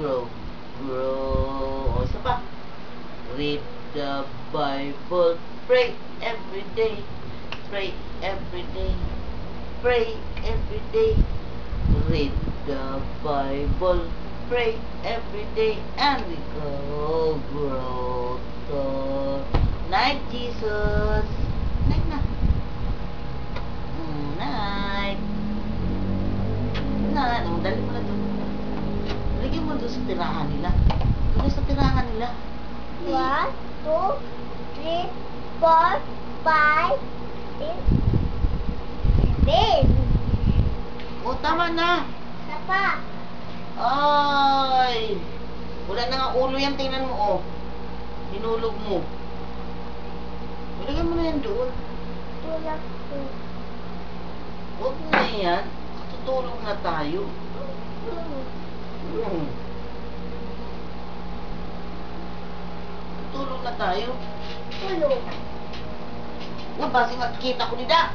grow, grow. O, isa pa. Read the Bible, pray every day, pray every day, pray every day. Read the Bible, pray every day, and we go grow to night, Jesus. Night na. Night. Night. Dali mo na doon. Lagyan mo doon sa tirahan nila. Doon sa tirahan nila. 1, 2, 3, 4, 5, 6, 7. O, tama na. Sapa. Ay. Wala na nga ulo yan. Tingnan mo, oh. Hinulog mo. Ilagay mo na yan doon. Tulak ko. Huwag na yan. Tutulog na tayo. Tutulog na tayo. Tulog. Wabasi makikita ko nila.